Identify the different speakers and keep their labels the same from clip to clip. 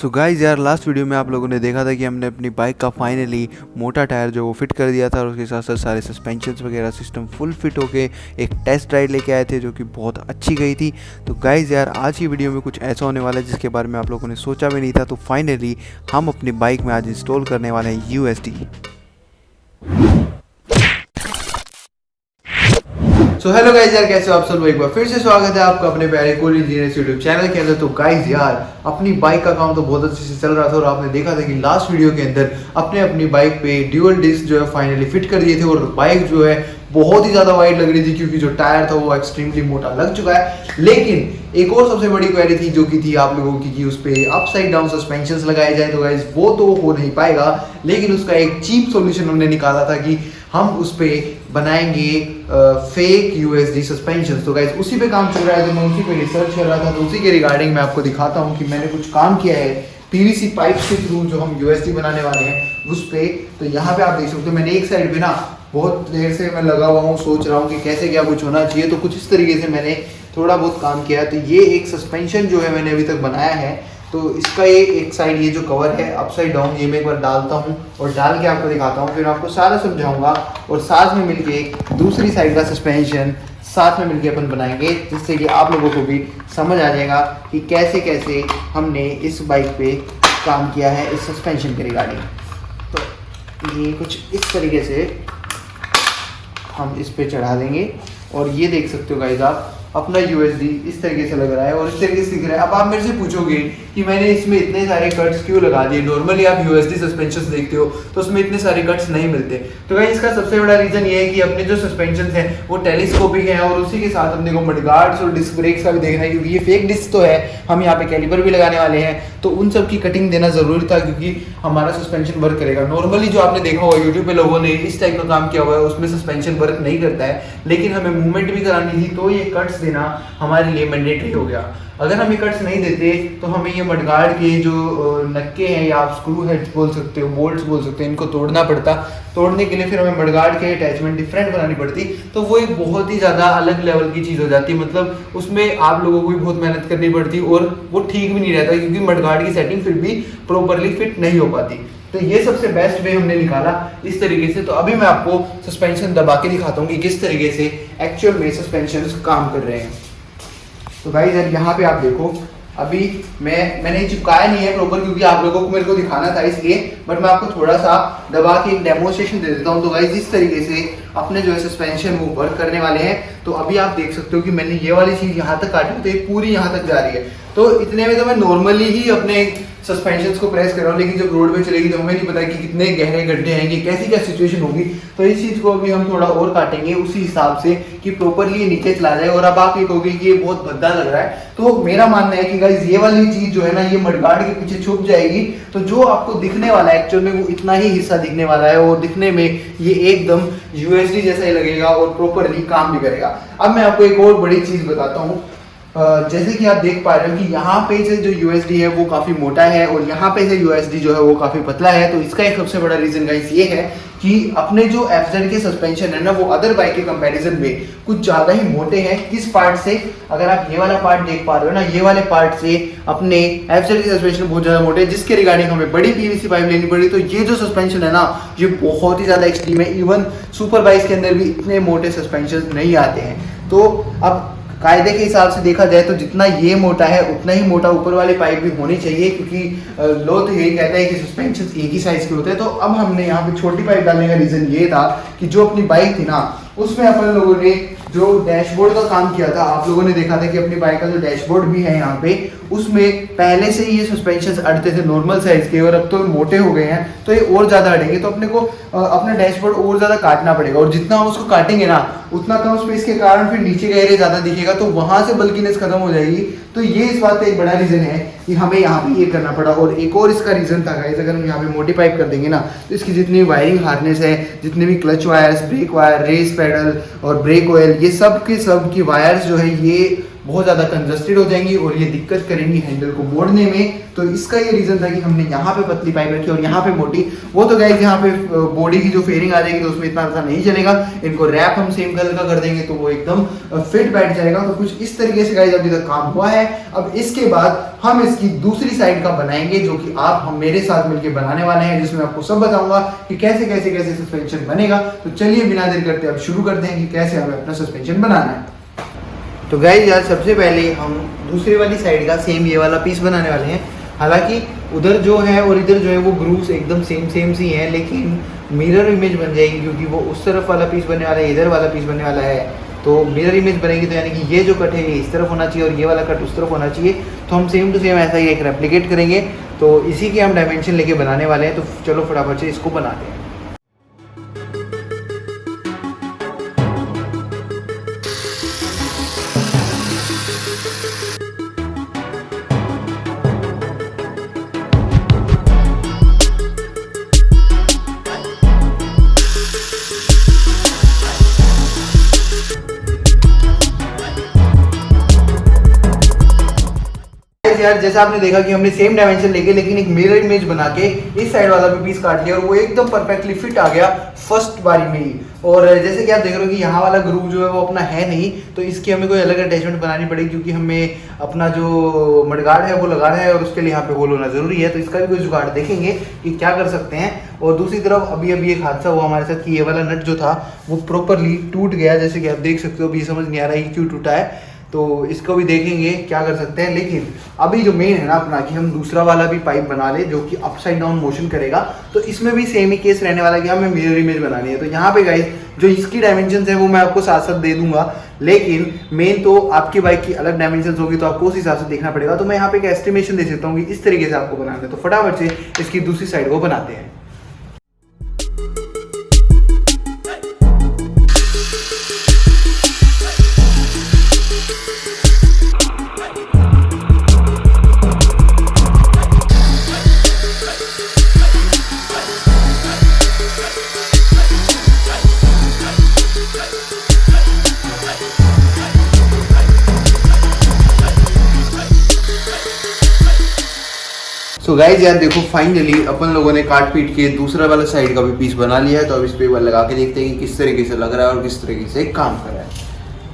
Speaker 1: So guys यार last video में आप लोगों ने देखा था कि हमने अपनी बाइक का फाइनली मोटा टायर जो वो फिट कर दिया था और उसके साथ साथ सारे सस्पेंशंस वगैरह सिस्टम फुल फिट होके एक टेस्ट राइड लेके आए थे जो कि बहुत अच्छी गई थी। तो गाइज़ यार आज की वीडियो में कुछ ऐसा होने वाला है जिसके बारे में आप लोगों ने सोचा भी नहीं था। तो फाइनली हम अपनी बाइक में आज इंस्टॉल करने वाले हैं USD। सो हेलो गाइज यार, कैसे हो आप सब। एक बार फिर से स्वागत है आपका अपने प्यारे कूल इंजीनियर्स यूट्यूब चैनल के अंदर। तो गाइज यार अपनी बाइक का काम तो बहुत अच्छे से चल रहा था और आपने देखा था कि लास्ट वीडियो के अंदर अपनी बाइक पे ड्यूअल डिस्क जो है फाइनली फिट कर दिए थे और बाइक जो है बहुत ही ज़्यादा वाइड लग रही थी क्योंकि जो टायर था वो एक्सट्रीमली मोटा लग चुका है। लेकिन एक और सबसे बड़ी क्वेरी थी जो कि थी आप लोगों की कि उस पर अपसाइड डाउन सस्पेंशन लगाए जाए। तो गाइज वो तो हो नहीं पाएगा, लेकिन उसका एक चीप सॉल्यूशन हमने निकाला था कि हम उस पर बनाएंगे फेक USD सस्पेंशन। तो गाइज उसी पे काम चल रहा है, तो मैं उसी पे रिसर्च कर रहा था। तो उसी के रिगार्डिंग मैं आपको दिखाता हूँ कि मैंने कुछ काम किया है PVC पाइप के थ्रू जो हम USD बनाने वाले हैं उस पे। तो यहाँ पे आप देख सकते हो मैंने एक साइड पे ना बहुत देर से मैं लगा हुआ हूँ, सोच रहा हूँ कि कैसे क्या कुछ होना चाहिए। तो कुछ इस तरीके से मैंने थोड़ा बहुत काम किया। तो ये एक सस्पेंशन जो है मैंने अभी तक बनाया है। तो इसका ये एक साइड ये जो कवर है अपसाइड डाउन, ये मैं एक बार डालता हूँ और डाल के आपको दिखाता हूँ, फिर आपको सारा समझाऊंगा और साथ में मिलके दूसरी साइड का सस्पेंशन साथ में मिलके अपन बनाएंगे, जिससे कि आप लोगों को भी समझ आ जाएगा कि कैसे कैसे हमने इस बाइक पे काम किया है इस सस्पेंशन के रिगार्डिंग। तो ये कुछ इस तरीके से हम इस पे चढ़ा देंगे और ये देख सकते हो गाइस आप अपना USD इस तरीके से लग रहा है और इस तरीके से दिख रहा है। अब आप मेरे से पूछोगे कि मैंने इसमें इतने सारे कट्स क्यों लगा दिए। नॉर्मली आप USD सस्पेंशंस देखते हो तो उसमें इतने सारे कट्स नहीं मिलते। तो गाइस इसका सबसे बड़ा रीजन ये है कि अपने जो सस्पेंशंस हैं वो टेलीस्कोपिक हैं और उसी के साथ अपने को मडगार्ड्स और डिस्क ब्रेक्स का भी देखना है, क्योंकि ये फेक डिस्क तो है, हम यहाँ पे कैलिपर भी लगाने वाले हैं। तो उन सब की कटिंग देना जरूरी था क्योंकि हमारा सस्पेंशन वर्क करेगा। नॉर्मली जो आपने देखा होगा यूट्यूब पे लोगों ने इस टाइप का काम किया हुआ है उसमें सस्पेंशन वर्क नहीं करता है, लेकिन हमें मूवमेंट भी करानी थी तो ये कट्स देना हमारे लिए मैंडेटरी हो गया। अगर हम ये कट्स नहीं देते तो हमें ये मडगार्ड के जो नक्के हैं या आप स्क्रू हेड्स बोल सकते हो, बोल्ट्स बोल सकते हो, इनको तोड़ना पड़ता। तोड़ने के लिए फिर हमें मडगार्ड के अटैचमेंट डिफरेंट बनानी पड़ती। तो वो एक बहुत ही ज़्यादा अलग लेवल की चीज़ हो जाती, मतलब उसमें आप लोगों को भी बहुत मेहनत करनी पड़ती और वो ठीक भी नहीं रहता क्योंकि मडगार्ड की सेटिंग फिर भी प्रॉपरली फिट नहीं हो पाती। तो ये सबसे बेस्ट वे हमने निकाला इस तरीके से। तो अभी मैं आपको सस्पेंशन दबा के दिखाता हूँ कि किस तरीके से एक्चुअल में सस्पेंशन काम कर रहे हैं। तो गाइस यार यहाँ पे आप देखो, अभी मैंने चिपकाया नहीं है प्रॉपर क्योंकि आप लोगों को मेरे को दिखाना था इसलिए, बट मैं आपको थोड़ा सा दबा के एक डेमोन्स्ट्रेशन दे देता हूँ। तो गाइस इस तरीके से अपने जो है सस्पेंशन वो वर्क करने वाले हैं। तो अभी आप देख सकते हो कि मैंने ये वाली चीज़ यहाँ तक काटी तो ये पूरी यहाँ तक जा रही है। तो इतने में तो मैं नॉर्मली ही अपने सस्पेंशंस को प्रेस कर रहा हूँ, लेकिन जब रोड पे चलेगी तो हमें नहीं पता कि कितने गहरे गड्ढे आएंगे, कैसी क्या सिचुएशन होगी। तो इस चीज़ को अभी हम थोड़ा और काटेंगे उसी हिसाब से कि प्रॉपरली ये नीचे चला जाए। और अब आप ये कहोगे कि ये बहुत भद्दा लग रहा है, तो मेरा मानना है कि गाइस ये वाली चीज़ जो है ना ये मडगार्ड के पीछे छुप जाएगी। तो जो आपको दिखने वाला है एक्चुअल में वो इतना ही हिस्सा दिखने वाला है और दिखने में ये एकदम USD जैसा ही लगेगा और प्रॉपरली काम भी करेगा। अब मैं आपको एक और बड़ी चीज़ बताता हूँ। जैसे कि आप देख पा रहे हो कि यहाँ पे से जो USD है वो काफ़ी मोटा है और यहाँ पे से USD जो है वो काफ़ी पतला है। तो इसका एक सबसे बड़ा रीज़न गाइस ये है कि अपने जो FZ के सस्पेंशन है ना वो अदर बाइक के कंपैरिजन में कुछ ज़्यादा ही मोटे हैं। किस पार्ट से, अगर आप ये वाला पार्ट देख पा रहे हो ना, ये वाले पार्ट से अपने FZ के सस्पेंशन बहुत ज़्यादा मोटे हैं, जिसके रिगार्डिंग हमें बड़ी PVC पाइप लेनी पड़ी। तो ये जो सस्पेंशन है ना ये बहुत ही ज़्यादा एक्सट्रीम है। इवन सुपर बाइक्स के अंदर भी इतने मोटे सस्पेंशन नहीं आते हैं। तो अब कायदे के हिसाब से देखा जाए तो जितना ये मोटा है उतना ही मोटा ऊपर वाले पाइप भी होनी चाहिए, क्योंकि लो तो यही कहता है कि सस्पेंशन एक ही साइज के होते हैं। तो अब हमने यहाँ पे छोटी पाइप डालने का रीज़न ये था कि जो अपनी बाइक थी ना उसमें अपन लोगों ने जो डैशबोर्ड का काम किया था, आप लोगों ने देखा था कि अपनी बाइक का जो डैशबोर्ड भी है यहाँ पे उसमें पहले से ही ये सस्पेंशन अड़ते थे नॉर्मल साइज के और अब तो मोटे हो गए हैं तो ये और ज़्यादा अड़ेंगे। तो अपने को अपना डैशबोर्ड और ज़्यादा काटना पड़ेगा और जितना हम उसको काटेंगे ना उतना कम स्पेस के कारण फिर नीचे गहरे ज़्यादा दिखेगा, तो वहाँ से बल्कीनेस खत्म हो जाएगी। तो ये इस बात का एक बड़ा रीज़न है कि हमें यहाँ पे ये करना पड़ा। और एक और इसका रीज़न था गाइस, अगर हम यहाँ पे मोटी पाइप कर देंगे ना तो इसकी जितनी वायरिंग हार्नेस है, जितने भी clutch wires, brake wire, race pedal और ब्रेक ऑयल, ये सब के सब की वायर्स जो है ये बहुत ज़्यादा कंजस्टेड हो जाएंगी और ये दिक्कत करेंगी हैंडल को मोड़ने में। तो इसका ये रीज़न था कि हमने यहाँ पे पतली पाइप रखी और यहाँ पे मोटी। वो तो गाइस यहाँ पे बॉडी की जो फेयरिंग आ जाएगी तो उसमें इतना ज़्यादा नहीं चलेगा। इनको रैप हम सेम कलर का कर देंगे तो वो एकदम फिट बैठ जाएगा। तो कुछ इस तरीके से गाइस अभी तक काम हुआ है। अब इसके बाद हम इसकी दूसरी साइड का बनाएंगे जो कि आप हम मेरे साथ मिलकर बनाने वाले हैं, जिसमें आपको सब बताऊंगा कि कैसे कैसे कैसे सस्पेंशन बनेगा। तो चलिए बिना देर करते अब शुरू करते हैं कि कैसे हमें अपना सस्पेंशन बनाना है। तो गाइस यार सबसे पहले हम दूसरी वाली साइड का सेम ये वाला पीस बनाने वाले हैं। हालांकि उधर जो है और इधर जो है वो ग्रूव्स एकदम सेम सी हैं, लेकिन मिरर इमेज बन जाएगी क्योंकि वो उस तरफ वाला पीस बनने वाला है, इधर वाला पीस बनने वाला है। तो मिरर इमेज बनेगी तो यानी कि ये जो कट है ये इस तरफ होना चाहिए और ये वाला कट उस तरफ होना चाहिए। तो हम सेम टू सेम ऐसा ही एक रेप्लिकेट करेंगे। तो इसी के हम डायमेंशन लेके बनाने वाले हैं। तो चलो फटाफट से इसको बनाते हैं। यार जैसा आपने देखा कि हमने सेम डायमेंशन लेके लेकिन एक मिरर इमेज बना के इस साइड वाला भी पीस काट लिया और वो एकदम परफेक्टली फिट आ गया फर्स्ट बारी में ही। और जैसे कि आप देख रहे हो कि यहाँ वाला ग्रूव जो है वो अपना है नहीं, तो इसकी हमें कोई अलग अटैचमेंट बनानी पड़ेगी क्योंकि हमें अपना जो मडगार्ड है वो लगाना है और उसके लिए यहाँ पे होल होना जरूरी है। तो इसका भी कोई जुगाड़ देखेंगे कि क्या कर सकते हैं। और दूसरी तरफ अभी एक हादसा हुआ हमारे साथ कि ये वाला नट जो था वो प्रॉपरली टूट गया। जैसे कि आप देख सकते हो, अभी समझ नहीं आ रहा है कि क्यों टूटा है। तो इसको भी देखेंगे क्या कर सकते हैं। लेकिन अभी जो मेन है ना अपना कि हम दूसरा वाला भी पाइप बना ले जो कि अपसाइड डाउन मोशन करेगा। तो इसमें भी सेम ही केस रहने वाला है कि हमें मिरर इमेज बनानी है। तो यहाँ पे गाइस जो इसकी डायमेंशंस है वो मैं आपको साथ साथ दे दूंगा, लेकिन मेन तो आपकी बाइक की अलग डायमेंशंस होगी तो आपको उस हिसाब से देखना पड़ेगा। तो मैं यहाँ पे एक एस्टिमेशन दे सकता हूँ कि इस तरीके से आपको बनाना है। तो फटाफट से इसकी दूसरी साइड को बनाते हैं। तो गाइज यार देखो फाइनली अपन लोगों ने काट पीट के दूसरा वाला साइड का भी पीस बना लिया है। तो अब इस पे लगा के देखते हैं कि किस तरीके से लग रहा है और किस तरीके से काम कर रहा है।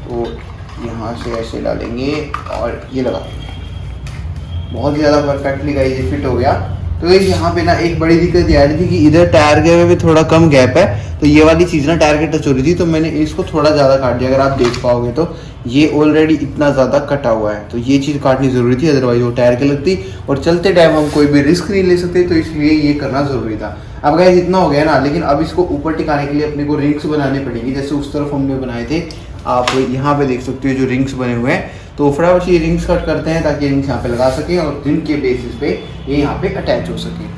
Speaker 1: तो यहाँ से ऐसे डालेंगे और ये लगा देंगे। बहुत ही ज़्यादा परफेक्टली गाइज ये फिट हो गया। तो गाइज यहाँ पे ना एक बड़ी दिक्कत ये आ रही थी कि इधर टायर के में भी थोड़ा कम गैप है। तो ये वाली चीज़ ना टायर के टच हो रही थी, तो मैंने इसको थोड़ा ज़्यादा काट दिया। अगर आप देख पाओगे तो ये ऑलरेडी इतना ज़्यादा कटा हुआ है, तो ये चीज़ काटनी ज़रूरी थी, अदरवाइज वो टायर के लगती और चलते टाइम हम कोई भी रिस्क नहीं ले सकते। तो इसलिए ये करना ज़रूरी था। अब गाइस इतना हो गया ना, लेकिन अब इसको ऊपर टिकाने के लिए अपने को रिंग्स बनाने पड़ेंगी। जैसे उस तरफ हमने बनाए थे, आप यहाँ पे देख सकते हो जो रिंग्स बने हुए हैं। तो फटाफट से ये रिंग्स कट करते हैं ताकि रिंग्स यहाँ पे लगा सकें और रिंग के बेसिस पे ये यहाँ पे अटैच हो सके।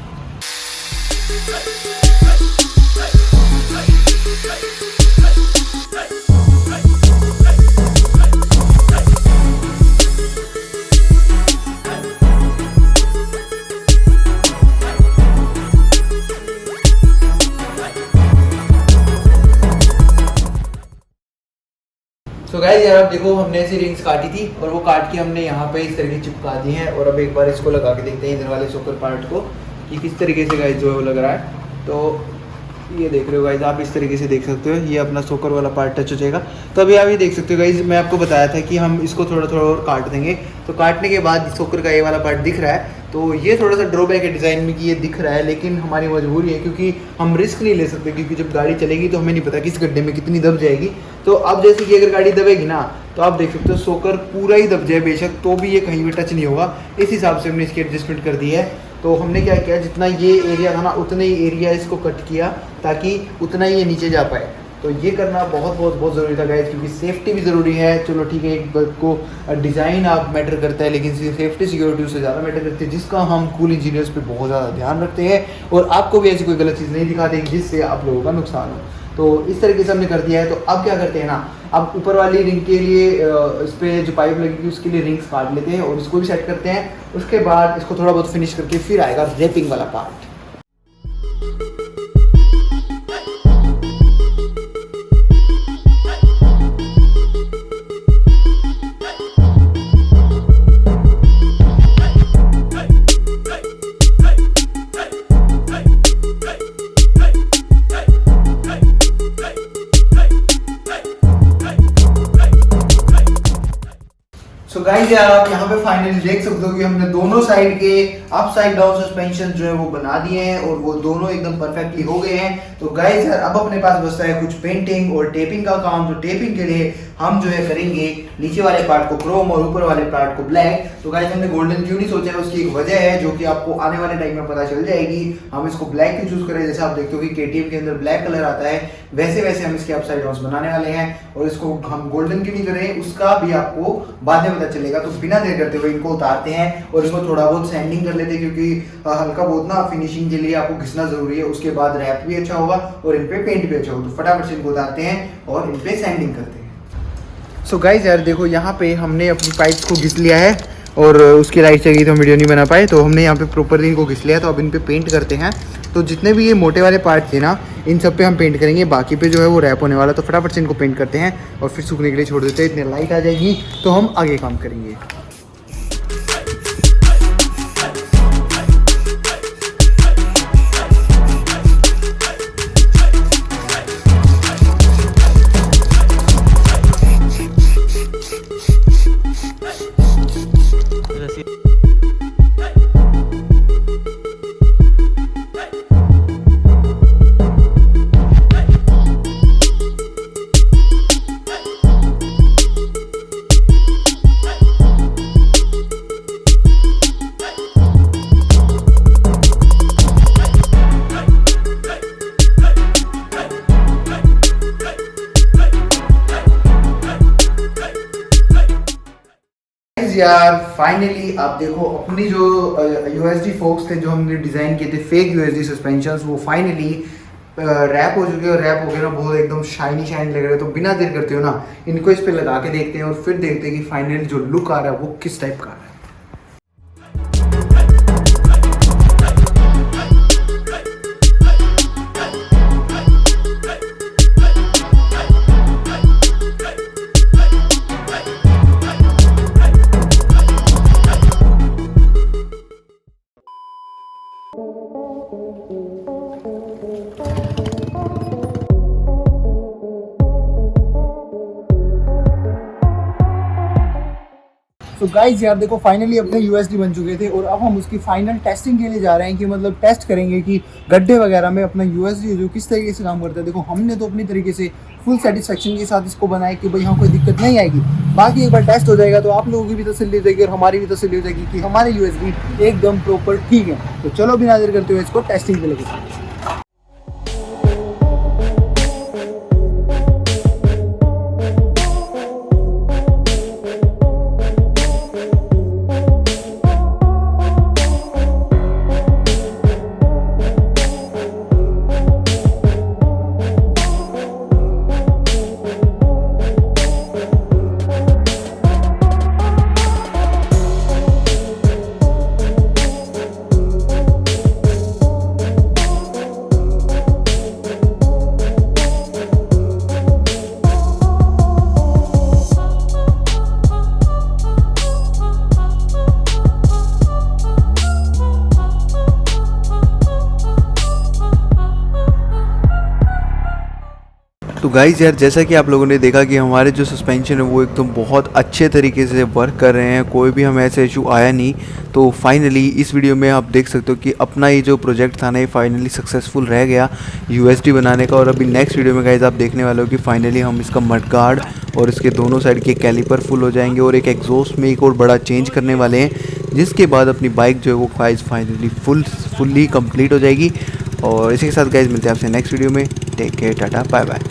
Speaker 1: तो गाइस यार आप देखो हमने ऐसी रिंग्स काटी थी और वो काट के हमने यहाँ पे इस तरीके चिपका दी हैं। और अब एक बार इसको लगा के देखते हैं इधर वाले सोकर पार्ट को कि किस तरीके से गाइस जो है वो लग रहा है। तो ये देख रहे हो गाइस, आप इस तरीके से देख सकते हो ये अपना सोकर वाला पार्ट टच हो जाएगा। तो अभी आप ये देख सकते हो गाइस, मैं आपको बताया था कि हम इसको थोड़ा थोड़ा और काट देंगे। तो काटने के बाद सोकर का ये वाला पार्ट दिख रहा है। तो ये थोड़ा सा ड्रॉबैक है डिज़ाइन में कि ये दिख रहा है, लेकिन हमारी मजबूरी है क्योंकि हम रिस्क नहीं ले सकते क्योंकि जब गाड़ी चलेगी तो हमें नहीं पता किस गड्ढे में कितनी दब जाएगी। तो अब जैसे कि अगर गाड़ी दबेगी ना तो आप देख सकते हो सोकर पूरा ही दब जाए बेशक, तो भी ये कहीं भी टच नहीं होगा। इस हिसाब से हमने इसकी एडजस्टमेंट कर दी है। तो हमने क्या किया, जितना ये एरिया था ना उतने ही एरिया इसको कट किया ताकि उतना ही ये नीचे जा पाए। तो ये करना बहुत ज़रूरी था गाइस, क्योंकि सेफ्टी भी ज़रूरी है। चलो ठीक है, एक बात को डिज़ाइन आप मैटर करता है, लेकिन सेफ्टी सिक्योरिटी उससे ज़्यादा मैटर करती है, जिसका हम कूल इंजीनियर्स पे बहुत ज़्यादा ध्यान रखते हैं और आपको भी ऐसी कोई गलत चीज़ नहीं दिखाते जिससे आप लोगों का नुकसान हो। तो इस तरीके से हमने कर दिया है। तो अब क्या करते हैं ना, अब ऊपर वाली रिंग के लिए इस पर जो पाइप लगेगी उसके लिए रिंग्स काट लेते हैं और इसको भी सेट करते हैं। उसके बाद इसको थोड़ा बहुत फिनिश करके फिर आएगा रैपिंग वाला पार्ट। गाइस यार आप यहाँ पे फाइनली देख सकते हो कि हमने दोनों साइड के अप साइड डाउन सस्पेंशन जो है वो बना दिए हैं और वो दोनों एकदम परफेक्टली हो गए हैं। तो गाइस यार अब अपने पास बचता है कुछ पेंटिंग और टेपिंग का काम। तो टेपिंग के लिए हम जो है करेंगे नीचे वाले पार्ट को क्रोम और ऊपर वाले पार्ट को ब्लैक। तो गाइस हमने गोल्डन क्यों नहीं सोचा है, उसकी एक वजह है जो कि आपको आने वाले टाइम में पता चल जाएगी। हम इसको ब्लैक क्यों चूज करें, जैसे आप देखते हो कि KTM के अंदर ब्लैक कलर आता है वैसे वैसे हम इसके अपसाइड डाउन बनाने वाले हैं। और इसको हम गोल्डन क्यों नहीं करें उसका भी आपको बाद में पता चलेगा। तो बिना देर करते हुए इनको उतारते हैं और इसको थोड़ा बहुत सैंडिंग कर लेते हैं, क्योंकि हल्का बहुत ना फिनिशिंग के लिए आपको घिसना जरूरी है। उसके बाद रैप भी अच्छा होगा और इन पे पेंट भी अच्छा होगा। तो फटाफट से इनको उतारते हैं और इन पे सैंडिंग करते हैं। सो गाइस यार देखो यहाँ पे हमने अपनी पाइप्स को घिस लिया है और उसकी लाइट चली तो हम वीडियो नहीं बना पाए। तो हमने यहाँ पे प्रॉपरली इनको घिस लिया। तो अब इन पे पेंट करते हैं। तो जितने भी ये मोटे वाले पार्ट थे ना इन सब पे हम पेंट करेंगे, बाकी पे जो है वो रैप होने वाला। तो फटाफट से इनको पेंट करते हैं और फिर सूखने के लिए छोड़ देते हैं। इतनी लाइट आ जाएगी तो हम आगे काम करेंगे। यार फाइनली आप देखो अपनी जो USD फोक्स थे जो हमने डिजाइन किए थे फेक USD सस्पेंशंस वो फाइनली रैप हो चुके हैं। और रैप हो गए ना बहुत एकदम शाइनी शाइन लग रहे हैं। तो बिना देर करते हो ना इनको इस पे लगा के देखते हैं और फिर देखते हैं कि फाइनली जो लुक आ रहा है वो किस टाइप का आ रहा है। तो गाइज यार देखो फाइनली अपने USD बन चुके थे और अब हम उसकी फाइनल टेस्टिंग के लिए जा रहे हैं कि मतलब टेस्ट करेंगे कि गड्ढे वगैरह में अपना USD जो किस तरीके से काम करता है। देखो हमने तो अपनी तरीके से फुल सेटिस्फेक्शन के साथ इसको बनाया कि भाई यहाँ कोई दिक्कत नहीं आएगी। बाकी एक बार टेस्ट हो जाएगा तो आप लोगों की भी तसल्ली हो जाएगी और हमारी भी तसल्ली हो जाएगी कि हमारे USD एकदम प्रॉपर ठीक है। तो चलो बिना देर करते हुए इसको टेस्टिंग पे लेके तो गाइज़ यार जैसा कि आप लोगों ने देखा कि हमारे जो सस्पेंशन है वो एकदम बहुत अच्छे तरीके से वर्क कर रहे हैं, कोई भी हमें ऐसा इशू आया नहीं। तो फाइनली इस वीडियो में आप देख सकते हो कि अपना ये जो प्रोजेक्ट था ना ये फाइनली सक्सेसफुल रह गया USD बनाने का। और अभी नेक्स्ट वीडियो में गाइज़ आप देखने वाले हो कि फाइनली हम इसका मड गार्ड और इसके दोनों साइड के कैलिपर फुल हो जाएंगे और एक एग्जॉस्ट में एक और बड़ा चेंज करने वाले हैं, जिसके बाद अपनी बाइक जो है वो गाइज़ फाइनली फुल्ली कंप्लीट हो जाएगी। और इसी के साथ गाइज़ मिलते हैं आपसे नेक्स्ट वीडियो में। Take care, tata, bye bye.